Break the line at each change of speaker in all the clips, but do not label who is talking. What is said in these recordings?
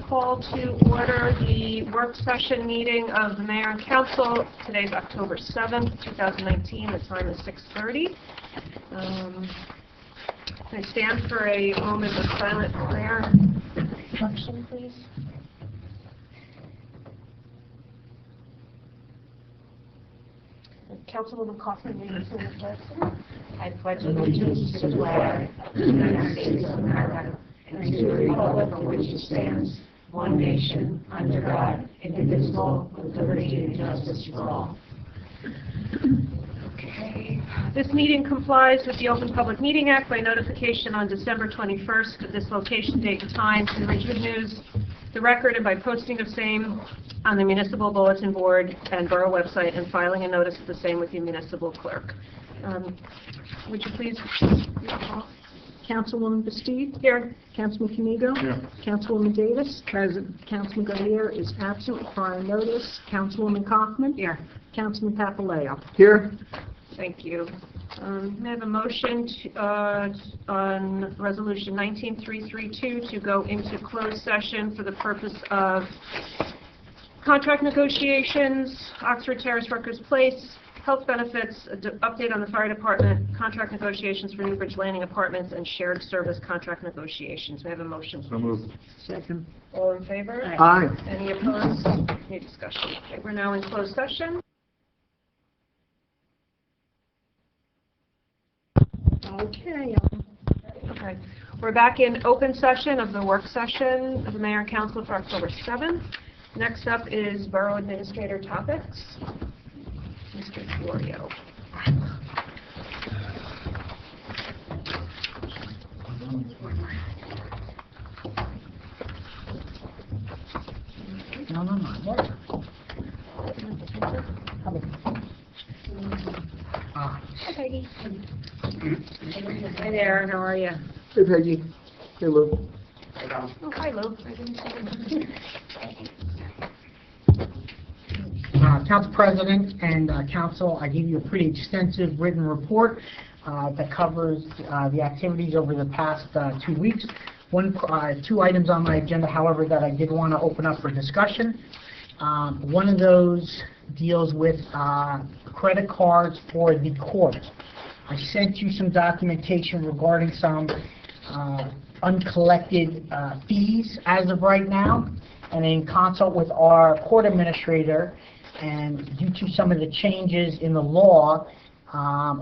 Call to order the work session meeting of the Mayor and Council. Today's October 7th, 2019. The time is 6:30. Can I stand for a moment of silent prayer? Reflection, please. Councilwoman Kaufman, will you read the pledge? I pledge allegiance to the flag of the United States of America and to the republic for which it stands, one nation, under God, indivisible, with liberty and justice for all. Okay. This meeting complies with the Open Public Meeting Act by notification on December 21st of this location, date, and time to Richmond News, the record, and by posting of same on the municipal bulletin board and borough website, and filing a notice of the same with the municipal clerk. Would you please call?
Councilwoman Bastide?
Here.
Councilman Canigo?
Here.
Councilwoman Davis? Present. Councilman Guerriere is absent with prior notice. Councilwoman Kaufman?
Here.
Councilman Papaleo?
Here.
Thank you. May I have a motion on Resolution 19332 to go into closed session for the purpose of contract negotiations, Oxford Terrace Rutgers Place, health benefits, update on the fire department, contract negotiations for Newbridge Landing Apartments, and shared service contract negotiations. May I have a motion?
So moved.
Second.
All in favor?
Aye.
Any opposed? Any discussion? Okay, we're now in closed session.
Okay.
Okay. We're back in open session of the work session of the Mayor and Council for October 7th. Next up is Borough Administrator topics. Mr. Florio. Hi, Peggy. Hi there, how are you?
Hey, Peggy. Hey, Lou.
Oh, hi, Lou. I didn't see you.
Council President and Council, I gave you a pretty extensive written report that covers the activities over the past 2 weeks. Two items on my agenda, however, that I did want to open up for discussion. One of those deals with credit cards for the court. I sent you some documentation regarding some uncollected fees as of right now, and in consult with our court administrator, and due to some of the changes in the law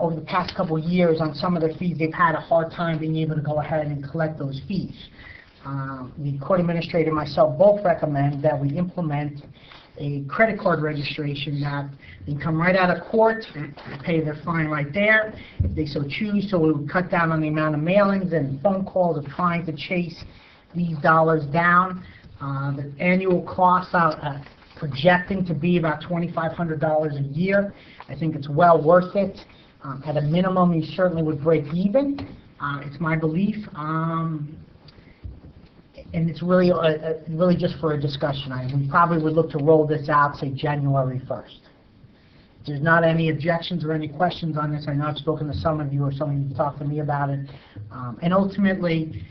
over the past couple of years on some of the fees, they've had a hard time being able to go ahead and collect those fees. The court administrator and myself both recommend that we implement a credit card registration that they come right out of court, pay their fine right there if they so choose, so it would cut down on the amount of mailings and phone calls of trying to chase these dollars down. The annual costs are projecting to be about $2,500 a year. I think it's well worth it. At a minimum, you certainly would break even. It's my belief. And it's really really just for a discussion item. We probably would look to roll this out, say, January 1st. If there's not any objections or any questions on this, I know I've spoken to some of you, or some of you talked to me about it. And ultimately,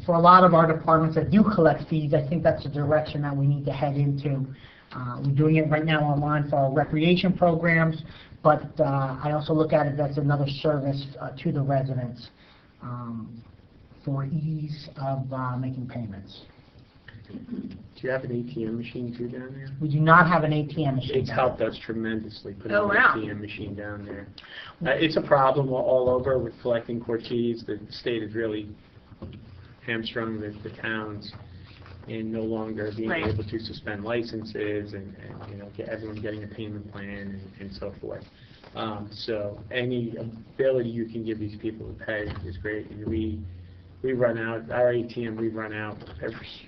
for a lot of our departments that do collect fees, I think that's the direction that we need to head into. We're doing it right now online for our recreation programs, but I also look at it as another service to the residents for ease of making payments.
Do you have an ATM machine too down there?
We do not have an ATM machine.
It's helped us tremendously putting
Oh,
an
wow.
ATM machine down there. It's a problem all over with collecting court fees. The state is really hamstrung the towns in no longer being
Right.
able to suspend licenses and you know, get everyone getting a payment plan and so forth. So any ability you can give these people to pay is great. We run out, our ATM, we run out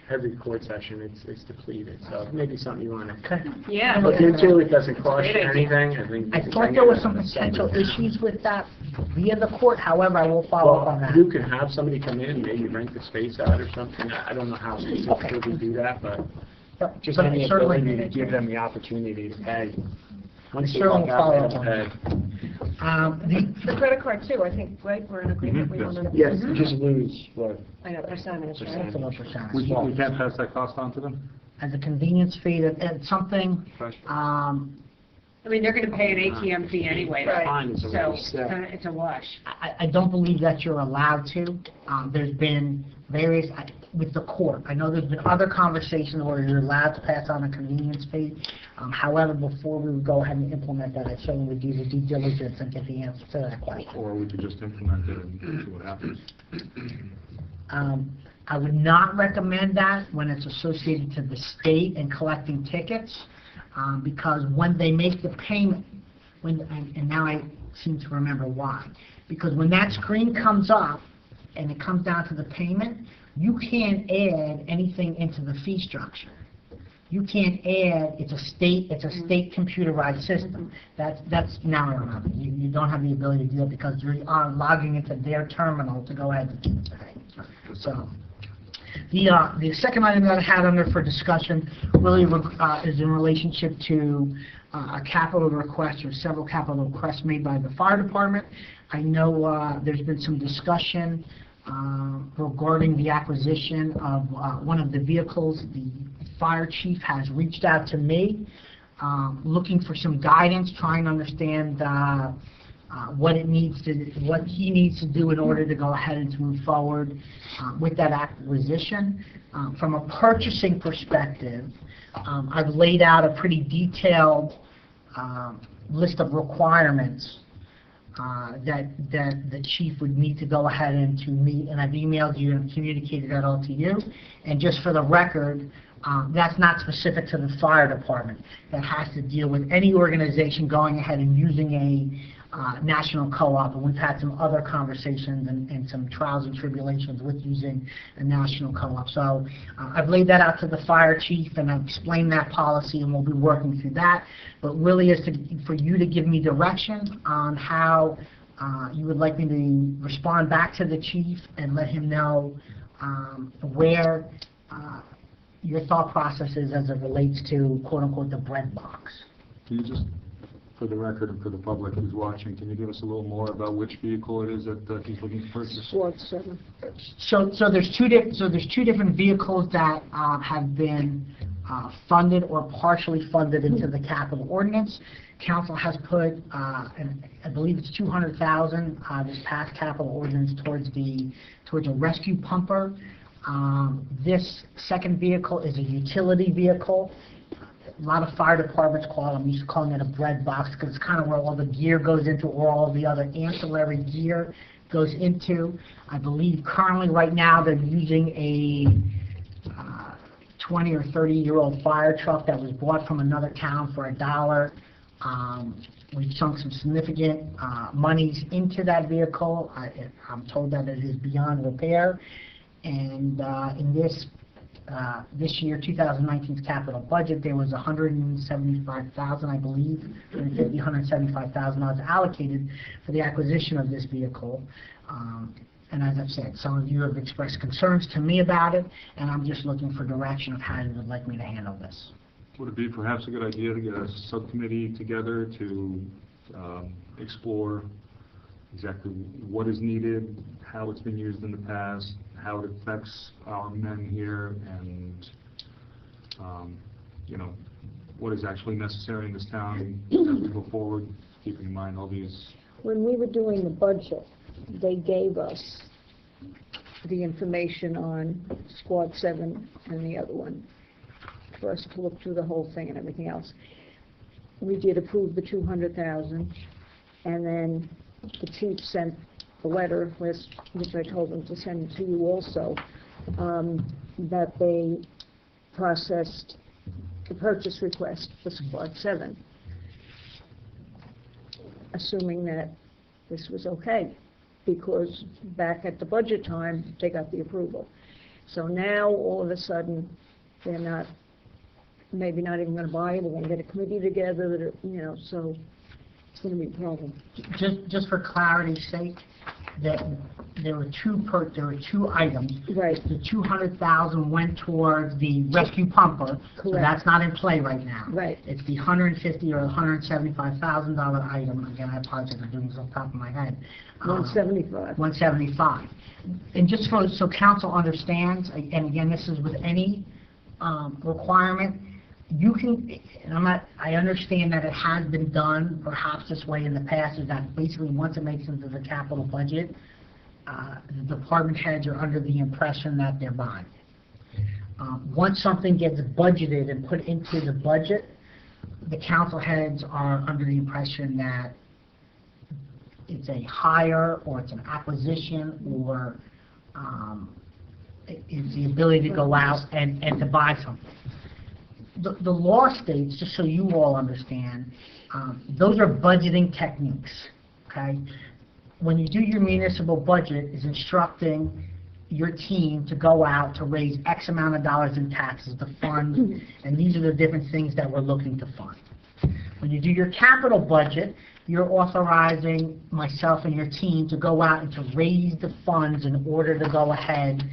every court session. It's depleted. So maybe something you want to
Yeah.
look into. It doesn't cost you
Great idea.
anything.
I thought there was some potential issues with that via the court. However, I will follow up on that.
You can have somebody come in, maybe rent the space out or something. I don't know how specifically we do that, but just
But
any
certainly-
ability to give them the opportunity to pay. Once they
certainly
walk out,
follow
they
up
don't pay.
The credit card too, I think, right, we're in agreement, we
Yes.
want to...
Yes.
Just lose what?
I know, percentage,
That's
right?
a low percentage.
We can't pass that cost on to them?
As a convenience fee, it's something,
I mean, they're gonna pay an ATM fee anyway,
Right.
Fine, it's a
so
waste.
it's a wash.
I don't believe that you're allowed to. There's been various, with the court, I know there's been other conversations where you're allowed to pass on a convenience fee. However, before we would go ahead and implement that, I certainly would do the due diligence and get the answer to that question.
Or we could just implement it and see what happens?
I would not recommend that when it's associated to the state and collecting tickets, because when they make the payment, and now I seem to remember why, because when that screen comes up and it comes down to the payment, you can't add anything into the fee structure. You can't add, it's a state computerized system. That's now I remember. You don't have the ability to do that because you're logging into their terminal to go ahead and do the thing. So, the second item that I had under for discussion really is in relationship to a capital request or several capital requests made by the fire department. I know there's been some discussion regarding the acquisition of one of the vehicles. The fire chief has reached out to me looking for some guidance, trying to understand what he needs to do in order to go ahead and to move forward with that acquisition. From a purchasing perspective, I've laid out a pretty detailed list of requirements that the chief would need to go ahead and to meet, and I've emailed you and communicated that all to you. And just for the record, that's not specific to the fire department. That has to deal with any organization going ahead and using a national co-op, and we've had some other conversations and some trials and tribulations with using a national co-op. So I've laid that out to the fire chief, and I've explained that policy, and we'll be working through that. But really is for you to give me direction on how you would like me to respond back to the chief and let him know where your thought process is as it relates to, quote-unquote, the bread box.
Can you just, for the record and for the public who's watching, can you give us a little more about which vehicle it is that he's looking to purchase?
Squad 7.
So there's two different vehicles that have been funded or partially funded into the capital ordinance. Council has put, and I believe it's $200,000 this past capital ordinance towards a rescue pumper. This second vehicle is a utility vehicle. A lot of fire departments call it, I'm used to calling it a bread box because it's kind of where all the gear goes into, or all the other ancillary gear goes into. I believe currently right now they're using a 20 or 30-year-old fire truck that was bought from another town for $1. We've sunk some significant monies into that vehicle. I'm told that it is beyond repair. And in this year, 2019's capital budget, there was $175,000, I believe, $175,000 allocated for the acquisition of this vehicle. And as I've said, some of you have expressed concerns to me about it, and I'm just looking for direction of how you would like me to handle this.
Would it be perhaps a good idea to get a subcommittee together to explore exactly what is needed, how it's been used in the past, how it affects our men here, and you know, what is actually necessary in this town as we go forward, keeping in mind all these.
When we were doing the budget, they gave us the information on Squad 7 and the other one for us to look through the whole thing and everything else. We did approve the $200,000, and then the chief sent the letter, which I told them to send to you also, that they processed the purchase request for Squad 7, assuming that this was okay, because back at the budget time, they got the approval. So now, all of a sudden, they're not, maybe not even going to buy it, they're going to get a committee together, that are, you know, so it's going to be a problem.
Just for clarity's sake, there were two items.
Right.
The 200,000 went towards the rescue pumper, so
Correct.
that's not in play right now.
Right.
It's the $150,000 or $175,000 item. Again, I apologize, I'm doing this off the top of my head.
175.
175. And just so council understands, and again, this is with any requirement, you can, and I understand that it has been done perhaps this way in the past, is that basically once it makes into the capital budget, the department heads are under the impression that they're buying. Once something gets budgeted and put into the budget, the council heads are under the impression that it's a hire or it's an acquisition or it's the ability to go out and to buy something. The law states, just so you all understand, those are budgeting techniques, okay? When you do your municipal budget, is instructing your team to go out to raise X amount of dollars in taxes to fund, and these are the different things that we're looking to fund. When you do your capital budget, you're authorizing myself and your team to go out and to raise the funds in order to go ahead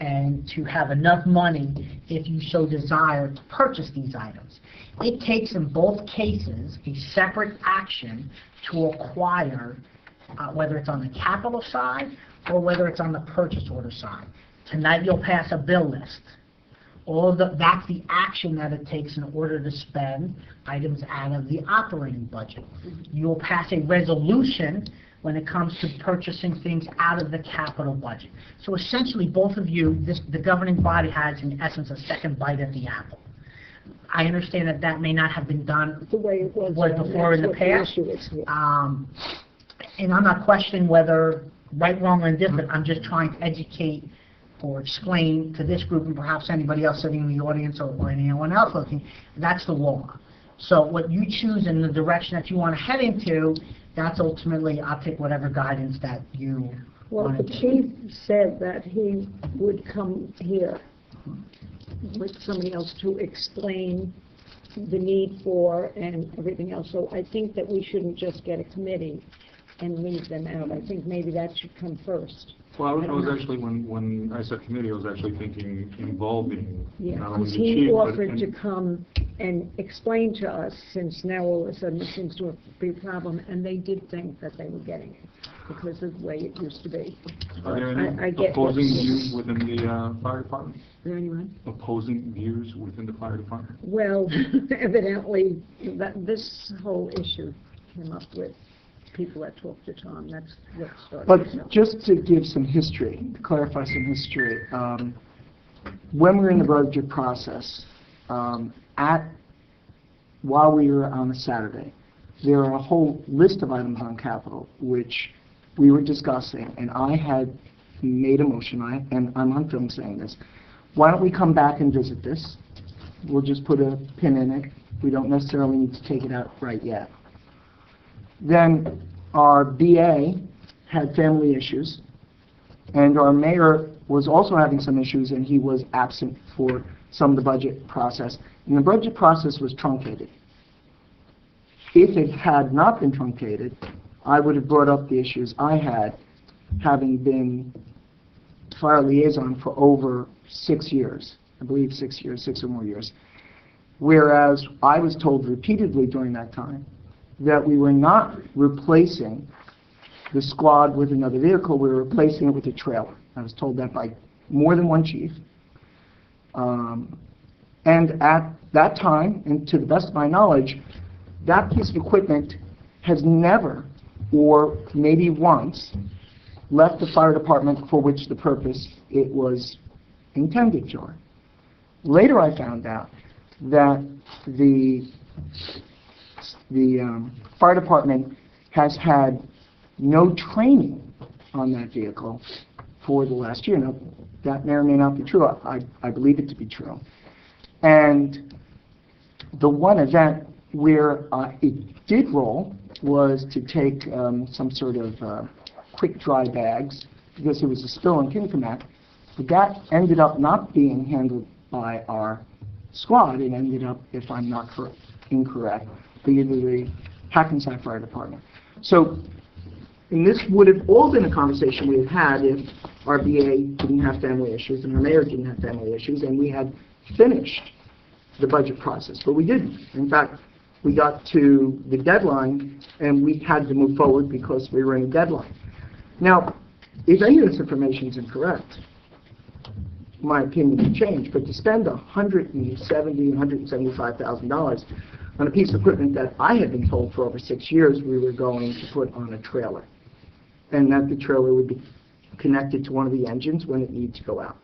and to have enough money, if you so desire, to purchase these items. It takes, in both cases, a separate action to acquire, whether it's on the capital side or whether it's on the purchase order side. Tonight you'll pass a bill list. That's the action that it takes in order to spend items out of the operating budget. You'll pass a resolution when it comes to purchasing things out of the capital budget. So essentially, both of you, the governing body has, in essence, a second bite at the apple. I understand that that may not have been done
The way it was
before in the past.
issue is here.
And I'm not questioning whether right, wrong, or indifferent. I'm just trying to educate or explain to this group and perhaps anybody else sitting in the audience or anyone else looking, that's the law. So what you choose in the direction that you want to head into, that's ultimately, I'll take whatever guidance that you
Well,
want
the
to
chief said that he would come here with somebody else to explain the need for and everything else. So I think that we shouldn't just get a committee and leave them out. I think maybe that should come first.
Well, I was actually, when I said committee, I was actually thinking involving
Yeah,
not only
because
the
he
chief, but...
offered to come and explain to us, since now all of a sudden it seems to be a problem, and they did think that they were getting it because of the way it used to be.
Are there
I
any
get
opposing
what's-
views within the fire department?
Is there anyone?
Opposing views within the fire department?
Well, evidently, this whole issue came up with people that talked to Tom. That's what started.
But just to give some history, to clarify some history, when we were in the budget process, while we were on a Saturday, there are a whole list of items on capital which we were discussing, and I had made a motion, and I'm on film saying this, why don't we come back and visit this? We'll just put a pin in it. We don't necessarily need to take it out right yet. Then our BA had family issues, and our mayor was also having some issues, and he was absent for some of the budget process. And the budget process was truncated. If it had not been truncated, I would have brought up the issues I had, having been fire liaison for over 6 years, I believe 6 years, 6 or more years. Whereas I was told repeatedly during that time that we were not replacing the squad with another vehicle, we were replacing it with a trailer. I was told that by more than one chief. And at that time, and to the best of my knowledge, that piece of equipment has never, or maybe once, left the fire department for which the purpose it was intended for. Later I found out that the fire department has had no training on that vehicle for the last year. Now, that may or may not be true. I believe it to be true. And the one event where it did roll was to take some sort of quick dry bags, because there was a spill in Kincomac, but that ended up not being handled by our squad. It ended up, if I'm not incorrect, being the Hackensack Fire Department. So and this would have all been a conversation we had if our BA didn't have family issues and our mayor didn't have family issues, and we had finished the budget process, but we didn't. In fact, we got to the deadline, and we had to move forward because we were in a deadline. Now, if any of this information is incorrect, my opinion can change, but to spend $175,000 on a piece of equipment that I had been told for over 6 years we were going to put on a trailer, and that the trailer would be connected to one of the engines when it needs to go out,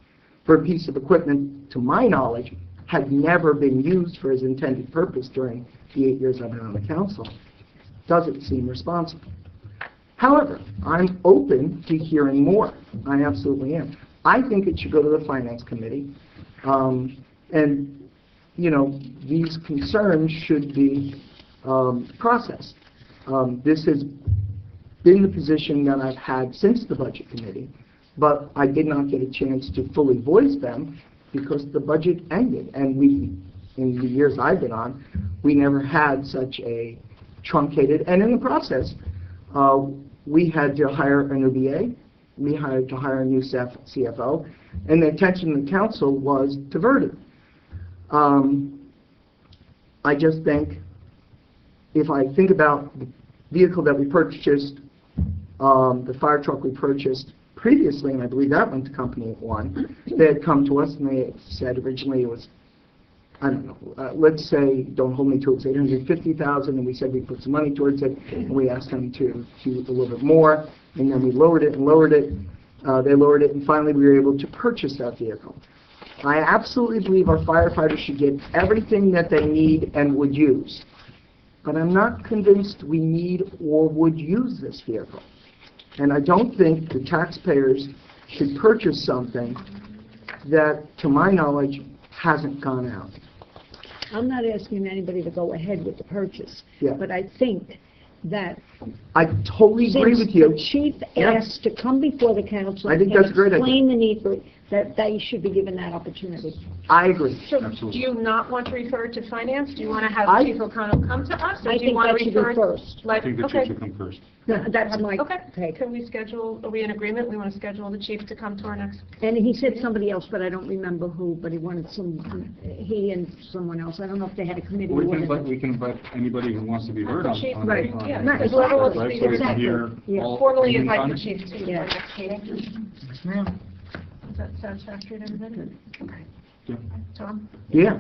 for a piece of equipment, to my knowledge, had never been used for its intended purpose during the 8 years I've been on the council, doesn't seem responsible. However, I'm open to hearing more. I absolutely am. I think it should go to the Finance Committee, and, you know, these concerns should be processed. This has been the position that I've had since the Budget Committee, but I did not get a chance to fully voice them because the budget ended, and we, in the years I've been on, we never had such a truncated, and in the process, we had to hire a new BA, we had to hire a new CFO, and the attention of the council was diverted. I just think, if I think about the vehicle that we purchased, the fire truck we purchased previously, and I believe that went to Company 1, they had come to us and they said originally it was, I don't know, let's say, don't hold me to it, it was $850,000, and we said we'd put some money towards it, and we asked them to do a little bit more, and then we lowered it and lowered it. They lowered it, and finally we were able to purchase that vehicle. I absolutely believe our firefighters should get everything that they need and would use, but I'm not convinced we need or would use this vehicle. And I don't think the taxpayers should purchase something that, to my knowledge, hasn't gone out.
I'm not asking anybody to go ahead with the purchase,
Yeah.
but I think that
I totally agree
since
with you.
the chief
Yeah.
asked to come before the council
I think
and
that's a great idea.
explain the need for it, that they should be given that opportunity.
I agree.
So, do
Absolutely.
you not want to refer it to finance? Do you want to have
I-
Chief O'Connell come to us? Or
I
do you
think
want
that
to
should be
refer it-
first.
I think the
okay.
chief should come first.
That's my
Okay,
take.
can we schedule, are we in agreement? We want to schedule the chief to come to our next,
And he said somebody else, but I don't remember who, but he wanted he and someone else. I don't know if they had a committee or whatever.
We can invite anybody who wants to be heard on.
Chief,
on-
right,
on-
yeah,
on-
right,
whoever wants to
right,
be
so we
here.
can hear
Exactly, yeah.
all
formally
opinions
invite
on
the
it.
chief to
Yeah.
our next meeting.
Yes, ma'am.
Is that satisfactory to everybody? Okay.
Yeah.
Tom?
Yeah.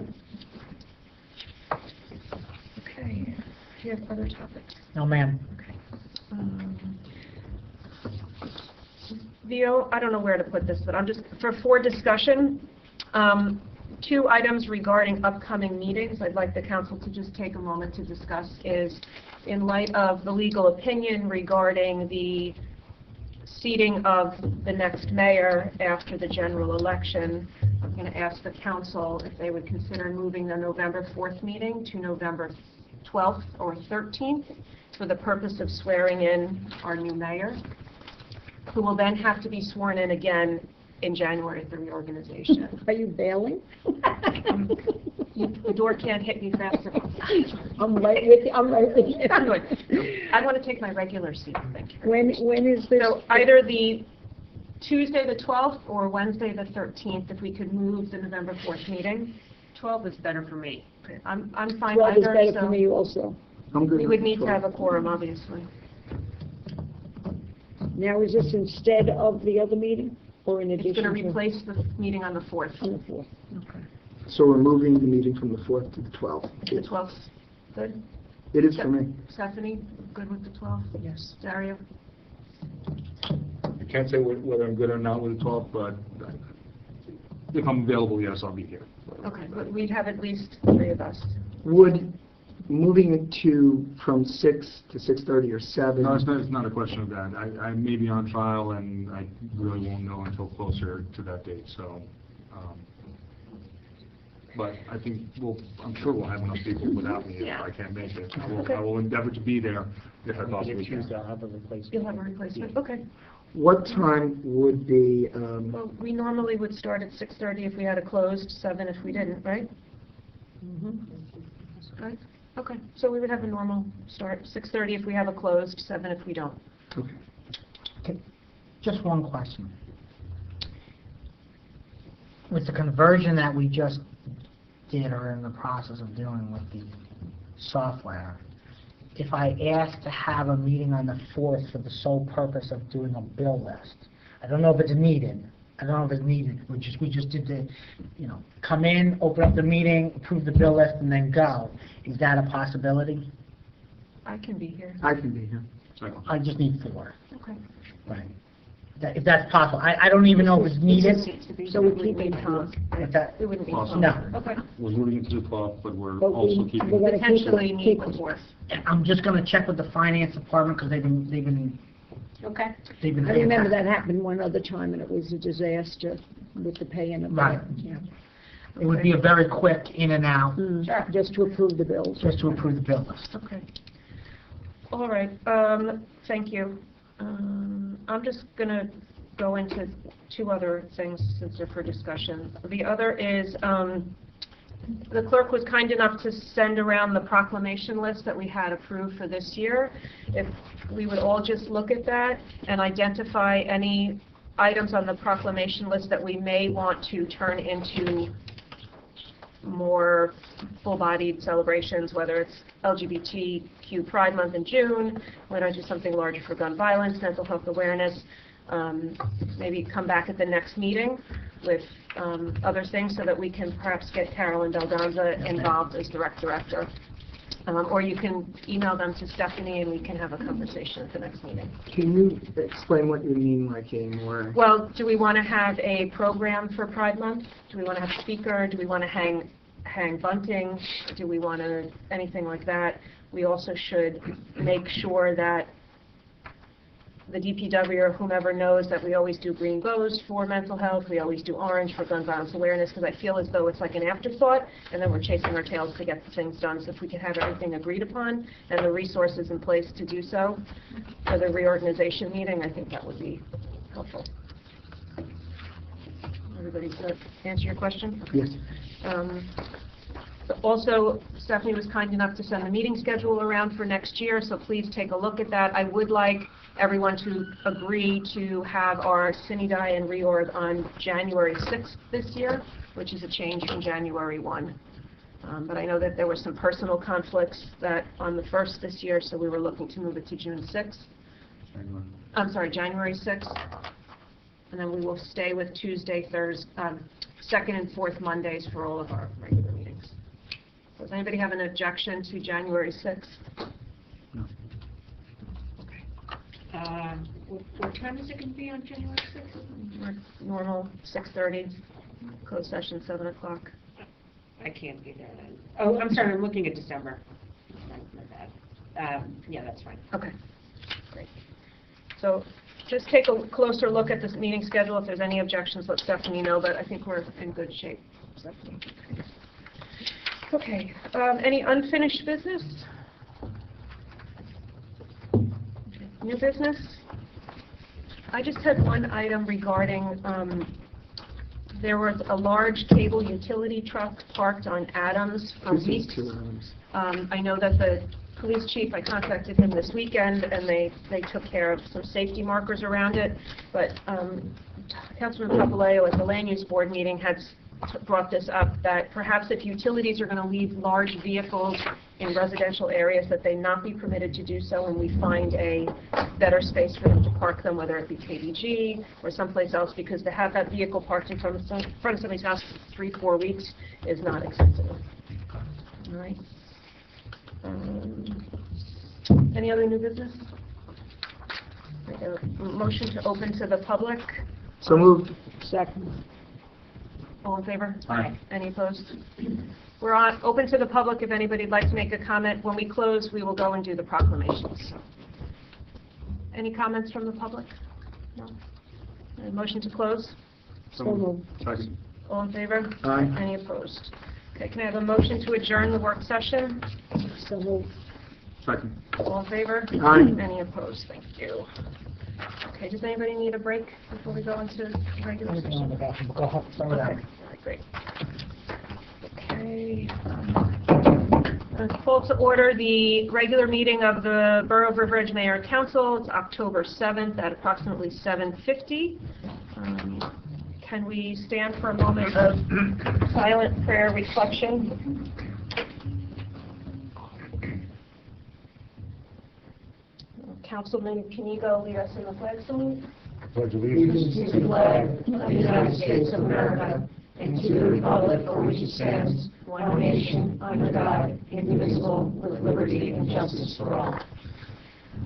Okay. Do you have other topics?
No, ma'am.
Theo, I don't know where to put this, but I'm just, for discussion, 2 items regarding upcoming meetings I'd like the council to just take a moment to discuss is, in light of the legal opinion regarding the seating of the next mayor after the general election, I'm going to ask the council if they would consider moving the November 4th meeting to November 12th or 13th for the purpose of swearing in our new mayor, who will then have to be sworn in again in January at the reorganization.
Are you bailing?
The door can't hit me fast enough.
I'm right with you, I'm right with you.
I want to take my regular seat, thank you.
When is this?
So either the Tuesday the 12th or Wednesday the 13th, if we could move the November 4th meeting. 12 is better for me. I'm fine
12 is
either,
better for
so
me also.
I'm good.
we
with
would need to
12.
have a quorum, obviously.
Now, is this instead of the other meeting, or in
It's
addition
going
to?
to replace the meeting on the 4th.
On the 4th.
So we're moving the meeting from the 4th to the 12th.
The 12th, good?
It is for me.
Stephanie, good with the 12th?
Yes.
Dario?
I can't say whether I'm good or not with the 12th, but if I'm available, yes, I'll be here.
Okay, but we'd have at least 3 of us.
Would moving it from 6 to 6:30 or 7?
No, it's not a question of that. I may be on trial, and I really won't know until closer to that date, so. But I think I'm sure we'll have enough people without me if
Yeah.
I can't make it.
Okay.
I will endeavor to be there if I possibly
If Tuesday,
can.
I'll have a replacement.
You'll have a replacement, okay.
What time would be,
Well, we normally would start at 6:30 if we had a closed, 7 if we didn't, right? Right? Okay, so we would have a normal start, 6:30 if we have a closed, 7 if we don't.
okay.
Just one question. With the conversion that we just did or in the process of doing with the software, if I asked to have a meeting on the 4th for the sole purpose of doing a bill list, I don't know if it's needed. We just did the, come in, open up the meeting, approve the bill list, and then go. Is that a possibility?
I can be here.
I can be here.
Second.
I just need 4.
Okay.
Right. If that's possible. I don't even know if it's needed.
So we keep it on.
If that,
It wouldn't be.
Awesome.
no.
Okay.
We're moving it to the 12th, but we're
But
also
we're
keeping.
gonna keep
Potentially need
it.
the 4th.
I'm just going to check with the finance department because they've been
Okay.
I
remember that happened one other time, and it was a disaster with the paying of
Right.
that. Yeah.
It would be a very quick in and out,
Sure.
Just to approve the bills.
just to approve the bill list.
Okay. All right, thank you. I'm just going to go into 2 other things since they're for discussion. The other is, the clerk was kind enough to send around the proclamation list that we had approved for this year. If we would all just look at that and identify any items on the proclamation list that we may want to turn into more full-bodied celebrations, whether it's LGBTQ Pride Month in June, why not do something larger for gun violence, mental health awareness, maybe come back at the next meeting with other things so that we can perhaps get Carolyn Delganza involved as direct director. Or you can email them to Stephanie and we can have a conversation at the next meeting.
Can you explain what you mean, like a more...
Well, do we want to have a program for Pride Month? Do we want to have a speaker? Do we want to hang bunting? Do we want to, anything like that? We also should make sure that the DPW or whomever knows that we always do green bows for mental health, we always do orange for gun violence awareness, because I feel as though it's like an afterthought, and then we're chasing our tails to get the things done. So if we can have everything agreed upon and the resources in place to do so for the reorganization meeting, I think that would be helpful. Everybody, does that answer your question?
Yes.
Also, Stephanie was kind enough to send the meeting schedule around for next year, so please take a look at that. I would like everyone to agree to have our sine-die and reorg on January 6th this year, which is a change from January 1. But I know that there were some personal conflicts that on the 1st this year, so we were looking to move it to June 6th. I'm sorry, January 6th. And then we will stay with Tuesday, Thursday, 2nd and 4th Mondays for all of our regular meetings. Does anybody have an objection to January 6th?
No.
What time is it going to be on January 6th?
Normal, 6:30, closed session, 7 o'clock.
I can't be there then. Oh, I'm sorry, I'm looking at December. My bad. Yeah, that's fine.
Okay, great. So just take a closer look at this meeting schedule. If there's any objections, let Stephanie know, but I think we're in good shape. Stephanie. Okay, any unfinished business? New business? I just had one item regarding, there was a large cable utility truck parked on Adams for
This is
weeks.
2 items.
I know that the police chief, I contacted him this weekend, and they took care of some safety markers around it, but Councilman Papaleo at the Land Use Board meeting had brought this up, that perhaps if utilities are going to leave large vehicles in residential areas, that they not be permitted to do so, and we find a better space for them to park them, whether it be KDG or someplace else, because to have that vehicle parked in front of somebody's house for 3-4 weeks is not acceptable. All right. Any other new business? Motion to open to the public.
So moved.
Second.
All in favor?
Aye.
Any opposed? We're open to the public if anybody'd like to make a comment. When we close, we will go and do the proclamations. Any comments from the public? No? Motion to close?
So moved.
Second.
All in favor?
Aye.
Any opposed? Okay, can I have a motion to adjourn the work session?
So moved.
Second.
All in favor?
Aye.
Any opposed? Thank you. Okay, does anybody need a break before we go into regular
Anything on the
session?
bathroom? Go ahead, start with
Okay,
that.
all right, great. Okay. Call to order the regular meeting of the Borough of River Edge Mayor and Council. It's October 7th at approximately 7:50. Can we stand for a moment of silent prayer reflection? Councilman, can you go lead us in the flag salute?
Pledge allegiance to the flag of the United States of America and to the republic for which it stands, one nation, under God, indivisible, with liberty and justice for all.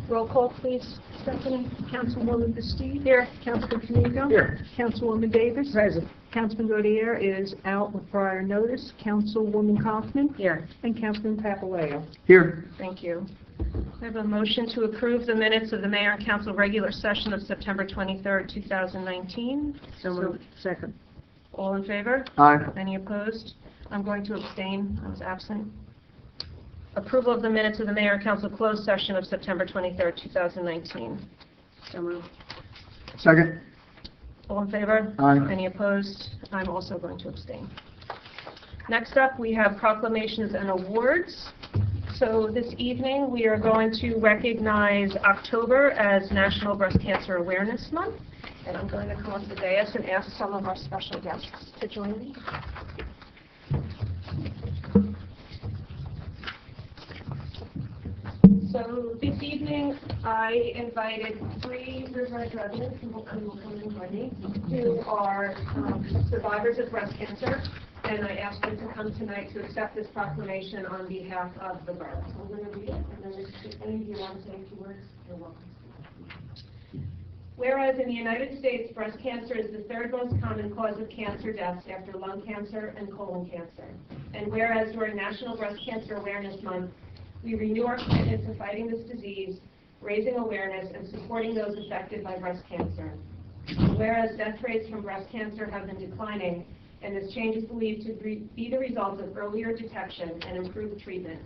Roll call, please. Stephanie. Councilwoman Bastido.
Here.
Councilman Kamigo.
Here.
Councilwoman Davis.
Present.
Councilman Gaudier is out with prior notice. Councilwoman Kaufman.
Here.
And Councilman Papaleo.
Here.
Thank you. I have a motion to approve the minutes of the Mayor and Council regular session of September 23rd, 2019.
So moved. Second.
All in favor?
Aye.
Any opposed? I'm going to abstain. I was absent. Approval of the minutes of the Mayor and Council closed session of September 23rd, 2019. So moved.
Second.
All in favor?
Aye.
Any opposed? I'm also going to abstain. Next up, we have Proclamations and Awards. So this evening, we are going to recognize October as National Breast Cancer Awareness Month. And I'm going to come up to the dais and ask some of our special guests to join me. So this evening, I invited 3 River Edge residents who will come and join me, who are survivors of breast cancer, and I asked them to come tonight to accept this proclamation on behalf of the borough. So I'm going to read it, and then if any of you want to say a few words, you're welcome. Whereas in the United States, breast cancer is the 3rd most common cause of cancer deaths after lung cancer and colon cancer. And whereas during National Breast Cancer Awareness Month, we renew our commitment to fighting this disease, raising awareness, and supporting those affected by breast cancer. Whereas death rates from breast cancer have been declining, and this change is believed to be the result of earlier detection and improved treatment.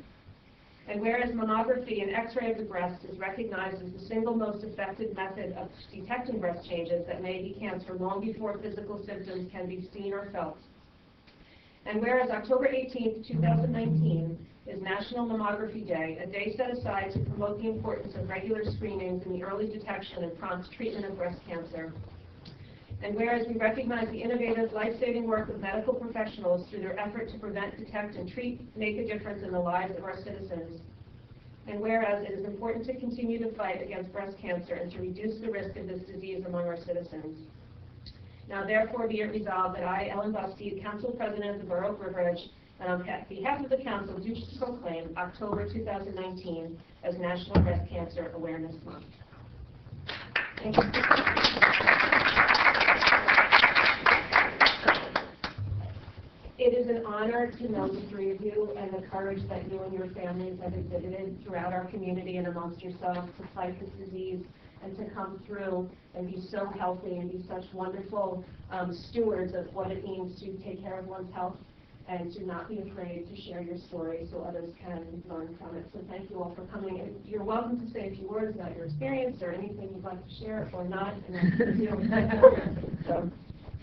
And whereas mammography and X-ray of the breast is recognized as the single most effective method of detecting breast changes that may be cancer long before physical symptoms can be seen or felt. And whereas October 18th, 2019 is National Mammography Day, a day set aside to promote the importance of regular screenings in the early detection and prompt treatment of breast cancer. And whereas we recognize the innovative, life-saving work of medical professionals through their effort to prevent, detect, and make a difference in the lives of our citizens. And whereas it is important to continue to fight against breast cancer and to reduce the risk of this disease among our citizens. Now therefore be it resolved that I, Ellen Bastide, Council President of the Borough of River Edge, and on behalf of the Council, do proclaim October 2019 as National Breast Cancer Awareness Month. Thank you. It is an honor to know the 3 of you and the courage that you and your families have exhibited throughout our community and amongst yourselves to fight this disease and to come through and be so healthy and be such wonderful stewards of what it means to take care of one's health and to not be afraid to share your story so others can learn from it. So thank you all for coming. And you're welcome to say a few words about your experience or anything you'd like to share or not.
So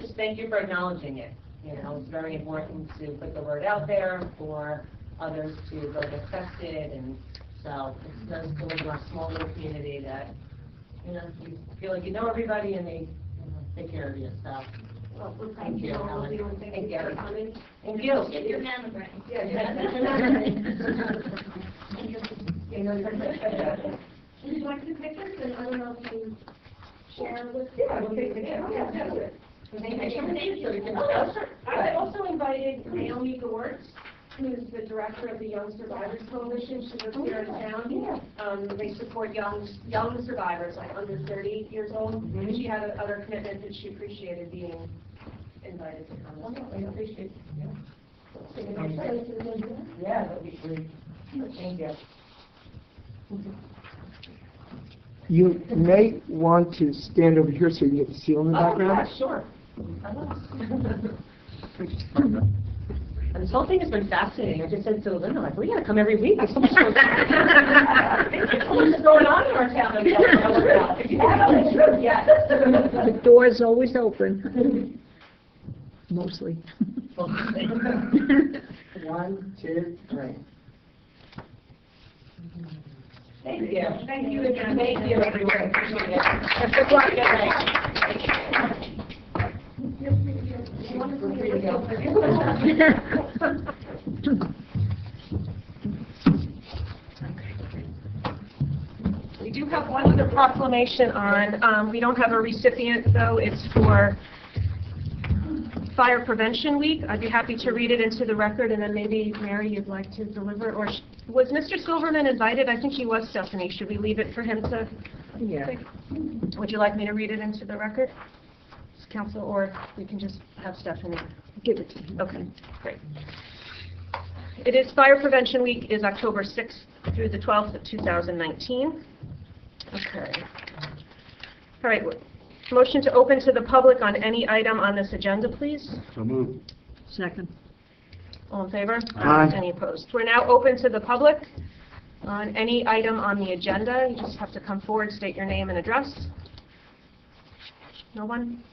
just thank you for acknowledging it. You know, it's very important to put the word out there for others to go get tested, and so it's nice to live in our small little community that, you know, you feel like you know everybody and they take care of you. So,
Well, thank you.
Ellen.
Thank you for coming.
Thank you.
Get your mammogram.
Would you like to take pictures? And I don't know if you share with. Yeah, we'll take pictures. Yeah, I also invited Naomi Gortz, who's the director of the Young Survivors Coalition. She lives here in town. They support young survivors, like under 30 years old. She had other commitments that she appreciated being invited to come.
I appreciate it.
Yeah.
Yeah, that'd be great. Thank you.
You may want to stand over here so you can get the seal in the background.
Yeah, sure. And this whole thing has been fascinating. I just said to Linda, like, we gotta come every week. There's so much going on in our town. Yes.
The door's always open. Mostly.
1, 2, 3. Thank you. Thank you again. Thank you, everyone. Appreciate it.
Good luck. We do have one other proclamation on, we don't have a recipient though, it's for Fire Prevention Week. I'd be happy to read it into the record, and then maybe, Mary, you'd like to deliver, or was Mr. Silverman invited? I think he was, Stephanie. Should we leave it for him to?
Yeah.
Would you like me to read it into the record, Council, or we can just have Stephanie?
Give it to him.
Okay, great. It is Fire Prevention Week is October 6th through the 12th of 2019. Okay. All right. Motion to open to the public on any item on this agenda, please.
So moved.
Second.
All in favor?
Aye.
Any opposed? We're now open to the public on any item on the agenda. You just have to come forward, state your name and address. No one?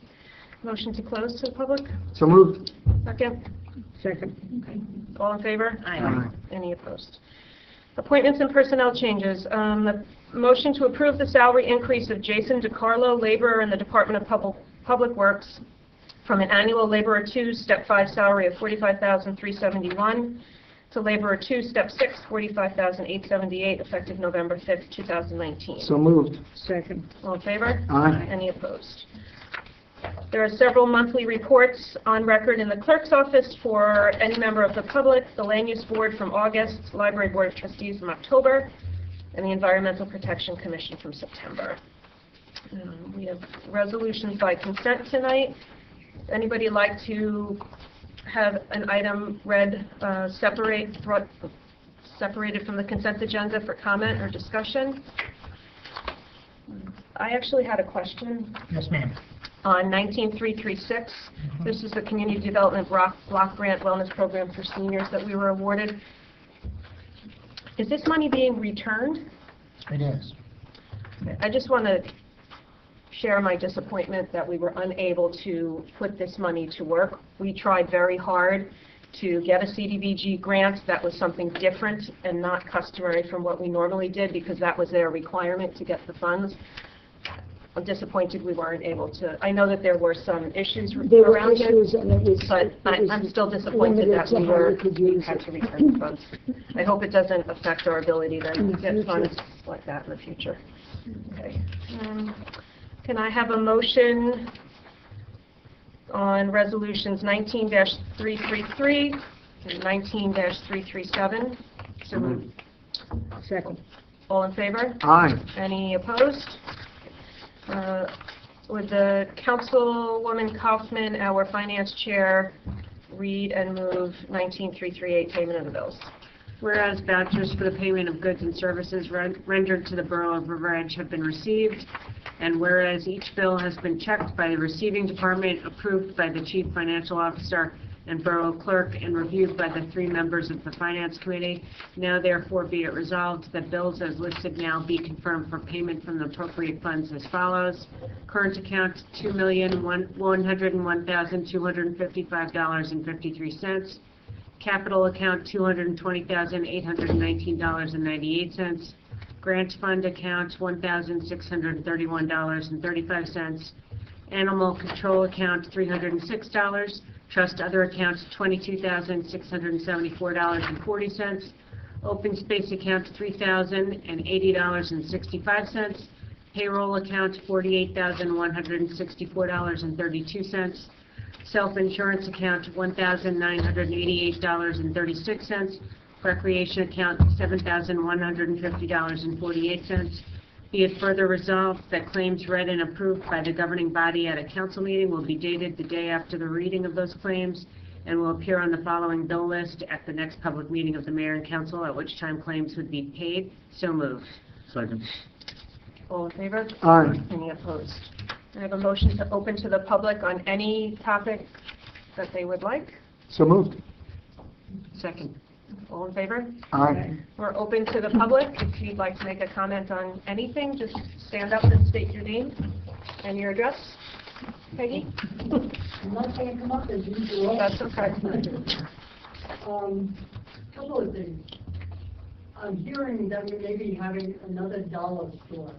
Motion to close to the public?
So moved.
Second?
Second.
Okay. All in favor?
Aye.
Any opposed? Appointments and personnel changes. The motion to approve the salary increase of Jason DiCarlo, laborer in the Department of Public Works, from an annual laborer 2, step 5 salary of $45,371 to laborer 2, step 6, $45,878, effective November 5th, 2019.
So moved.
Second.
All in favor?
Aye.
Any opposed? There are several monthly reports on record in the clerk's office for any member of the public, the Land Use Board from August, Library Board of Trustees from October, and the Environmental Protection Commission from September. We have resolutions by consent tonight. Anybody like to have an item read separated from the consent agenda for comment or discussion? I actually had a question.
Yes, ma'am.
On 19336, this is the Community Development Block Grant Wellness Program for seniors that we were awarded. Is this money being returned?
It is.
I just want to share my disappointment that we were unable to put this money to work. We tried very hard to get a CDBG grant that was something different and not customary from what we normally did, because that was their requirement to get the funds. I'm disappointed we weren't able to. I know that there were some issues
There were
around
issues,
it,
and it was.
but
it was
I'm still disappointed
limited
that
to how we could use
had
it.
to return the funds. I hope it doesn't affect our ability
In
to
the
get
future.
funds like that in the future. Okay. Can I have a motion on resolutions 19-333 and 19-337?
So moved.
Second.
All in favor?
Aye.
Any opposed? Would the Councilwoman Kaufman, our Finance Chair, read and move 19338, payment of the bills?
Whereas vouchers for the payment of goods and services rendered to the Borough of River Edge have been received, and whereas each bill has been checked by the receiving department, approved by the Chief Financial Officer and Borough Clerk, and reviewed by the 3 members of the Finance Committee, now therefore be it resolved that bills as listed now be confirmed for payment from the appropriate funds as follows. Current account, $2,101,255.53. Capital account, $220,819.98. Grant fund account, $1,631.35. Animal control account, $306. Trust other accounts, $22,674.40. Open space account, $3,080.65. Payroll account, $48,164.32. Self-insurance account, $1,988.36. Recreation account, $7,150.48. Be it further resolved that claims read and approved by the governing body at a council meeting will be dated the day after the reading of those claims and will appear on the following bill list at the next public meeting of the mayor and council, at which time claims would be paid. So moved.
Second.
All in favor?
Aye.
Any opposed? I have a motion to open to the public on any topic that they would like.
So moved.
Second.
All in favor?
Aye.
We're open to the public. If you'd like to make a comment on anything, just stand up and state your name and your address. Peggy?
I'm not going to come up as usual.
That's okay.
Couple of things. I'm hearing that we may be having another dollar store.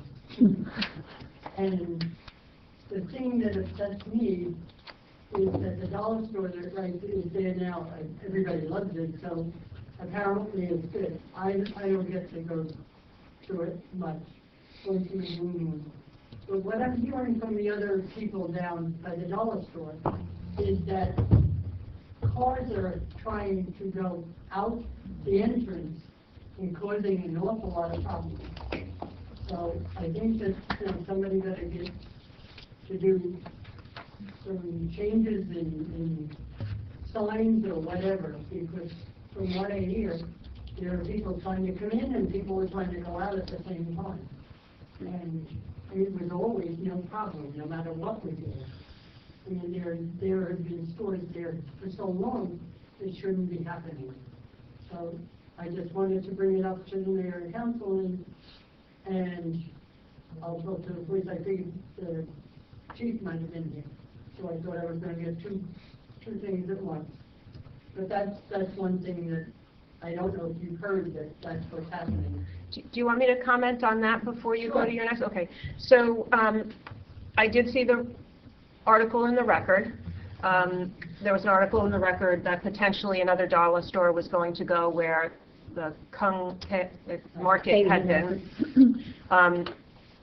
And the thing that upsets me is that the dollar store that is there now, everybody loves it, so apparently it's good. I don't get to go to it much, going to the room. But what I'm hearing from the other people down by the dollar store is that cars are trying to go out the entrance and causing an awful lot of problems. So I think that, somebody better get to do some changes in signs or whatever, because from what I hear, there are people trying to come in and people are trying to go out at the same time. And it was always no problem, no matter what we did. I mean, there have been stores there for so long, it shouldn't be happening. So I just wanted to bring it up to the mayor and council, and I'll talk to the police. I think the chief might have been here, so I thought I was going to get two things at once. But that's one thing that I don't know if you've heard that's what's happening.
Do you want me to comment on that before you go
Sure.
to your next? Okay. So I did see the article in the record. There was an article in the record that potentially another dollar store was going to go where the market had been.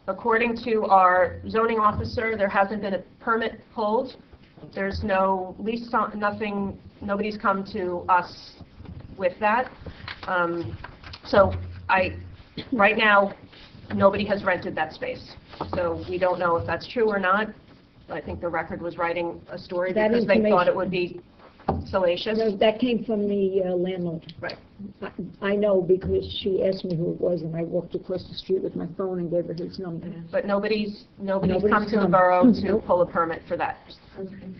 According to our zoning officer, there hasn't been a permit pulled. There's no lease, nothing, nobody's come to us with that. So right now, nobody has rented that space. So we don't know if that's true or not. I think the record was writing a story
That
because they thought it
information-
would be salacious.
No, that came from the landlord.
Right.
I know because she asked me who it was, and I walked across the street with my phone and gave her his number.
But nobody's
Nobody's
come to the
come.
borough to
Nope.
pull a permit for that.
Okay.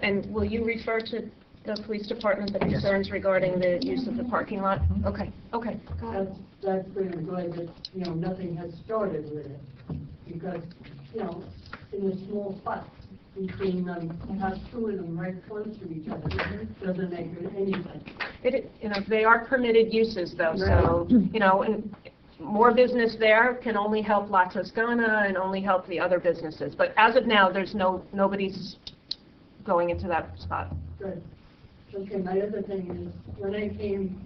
And will you refer to the police department the concerns regarding the use of the parking lot? Okay, okay. Go ahead.
That's good. I'm glad that, nothing has started with it. Because, in a small spot between them, have two of them right close to each other, doesn't make any sense.
They are permitted uses though, so, and more business there can only help La Toscana and only help the other businesses. But as of now, there's nobody's going into that spot.
Good. Okay, my other thing is, when I came,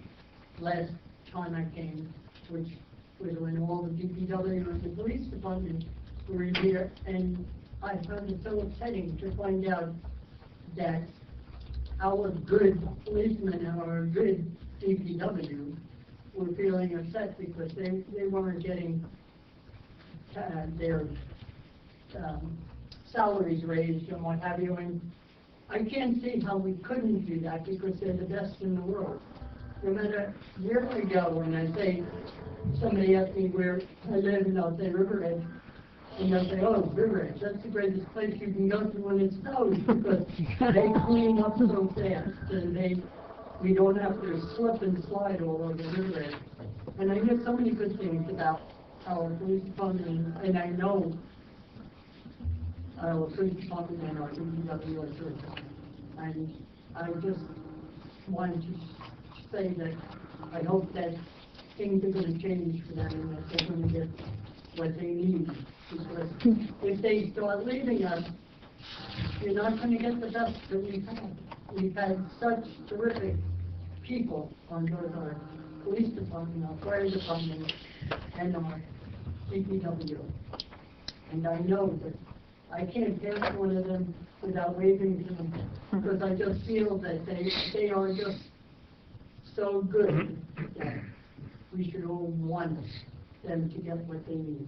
last time I came, which was when all the DPW and the police department were here, and I found it so upsetting to find out that our good policemen and our good DPW were feeling upset because they weren't getting their salaries raised and what have you, and I can't see how we couldn't do that because they're the best in the world. No matter where I go, and I say, somebody asks me where I live, and I'll say River Edge, and they'll say, oh, River Edge, that's the greatest place you can go to when it snows, because they clean up so fast, and we don't have to slip and slide all over the River Edge. And I hear so many good things about our police department, and I know our police department and our DPW are good. And I just wanted to say that I hope that things are going to change for them and that they're going to get what they need. Because if they start leaving us, you're not going to get the best that we've had. We've had such terrific people on both our police department, our fire department, and our DPW. And I know that I can't pass one of them without waving to them, because I just feel that they are just so good that we should all want them to get what they need.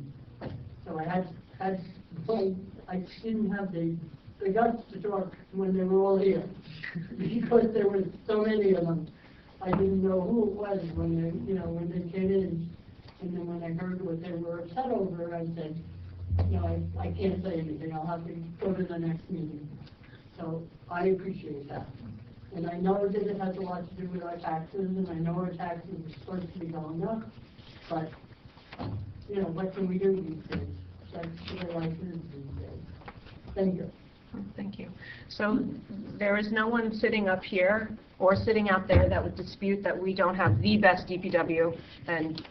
So I didn't have the guts to talk when they were all here, because there were so many of them. I didn't know who it was when they came in, and then when I heard what they were upset over, I said, I can't say anything. I'll have to go to the next meeting. So I appreciate that. And I know that it has a lot to do with our taxes, and I know our taxes are supposed to be going up, but, what can we do these days? That's the way life is these days. Thank you.
Thank you. So there is no one sitting up here or sitting out there that would dispute that we don't have the best DPW and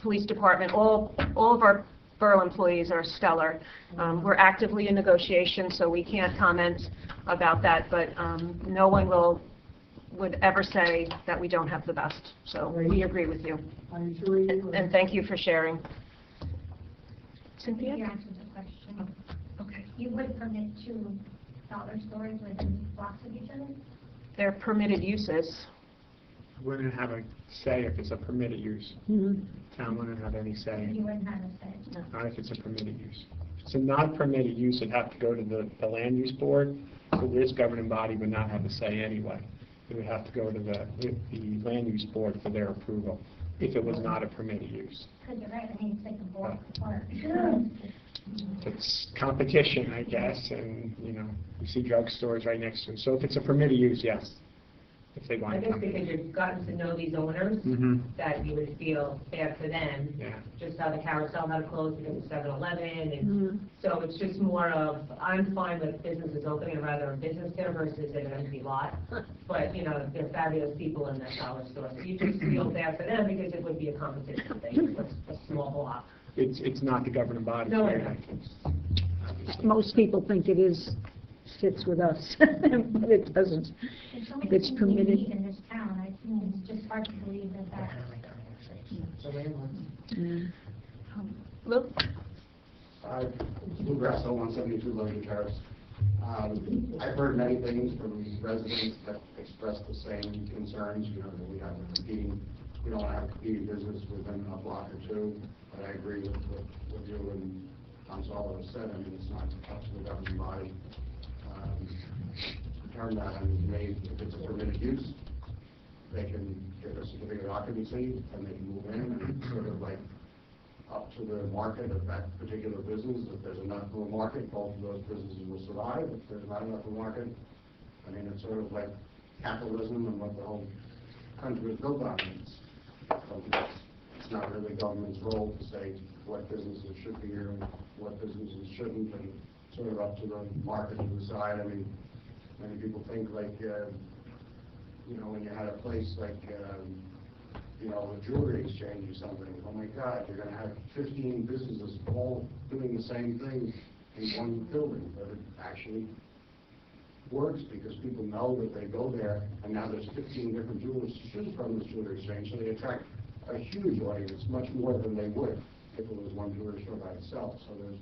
police department. All of our borough employees are stellar. We're actively in negotiation, so we can't comment about that, but no one would ever say that we don't have the best. So we agree with you. And thank you for sharing. Cynthia?
You answered the question.
Okay.
You would permit two dollar stores within blocks of each other?
They're permitted uses.
Wouldn't have a say if it's a permitted use. Town wouldn't have any say.
You wouldn't have a say.
Not if it's a permitted use. If it's a non-permitted use, it'd have to go to the land use board, so this governing body would not have a say anyway. It would have to go to the land use board for their approval, if it was not a permitted use.
Because you're right, I mean, it's like a block apart.
It's competition, I guess, and, you know, you see drugstores right next to it. So if it's a permitted use, yes, if they want
I
to
guess
come.
because you've gotten to know these owners, that you would feel bad for them.
Yeah.
Just how the carousel had to close because of 7-Eleven, and so it's just more of, I'm fine with businesses opening, rather a business there versus an empty lot. But, you know, they're fabulous people in that dollar store, so you just feel bad for them because it would be a competition thing, a small block.
It's not the governing body.
No,
here.
Most people think it fits with us, but it doesn't.
There's so many
It's
things we
permitted.
need in this town, I think it's just hard to believe that.
Lou?
Lou Grasso, 172 Logan Terrace. I've heard many things from residents that express the same concerns, you know, that we don't have a competing business within a block or two. But I agree with what you and Gonzalo have said. I mean, it's not up to the governing body to determine that. I mean, if it's a permitted use, they can get a certificate of occupancy and they can move in, and it's sort of like up to the market of that particular business. If there's enough of a market, both of those businesses will survive. If there's not enough of a market, I mean, it's sort of like capitalism and what the whole country is built on. It's not really government's role to say what businesses should be here and what businesses shouldn't, and sort of up to the market to decide. I mean, many people think like, you know, when you had a place like, you know, a jewelry exchange or something, oh my God, you're going to have 15 businesses all doing the same thing in one building. But it actually works because people know that they go there, and now there's 15 different jewelers to choose from this jewelry exchange, so they attract a huge audience, much more than they would if it was one jewelry store by itself. So there's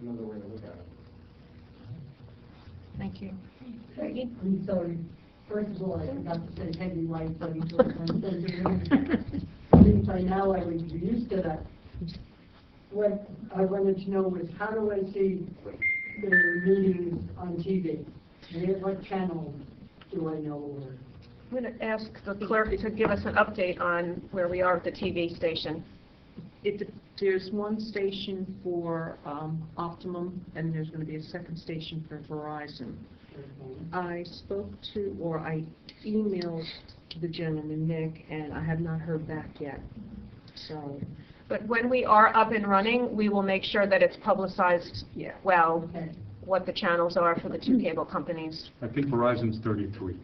another way to look at it.
Thank you.
I'm sorry. First of all, I forgot to say heavy lights on each other. Since I know I was used to that. What I wanted to know was, how do I see the meetings on TV? And what channel do I know?
I'm going to ask the clerk to give us an update on where we are at the TV station.
There's one station for Optimum, and there's going to be a second station for Verizon. I spoke to, or I emailed the gentleman, Nick, and I have not heard back yet. So,
But when we are up and running, we will make sure that it's publicized well, what the channels are for the two cable companies.
I think Verizon's 33,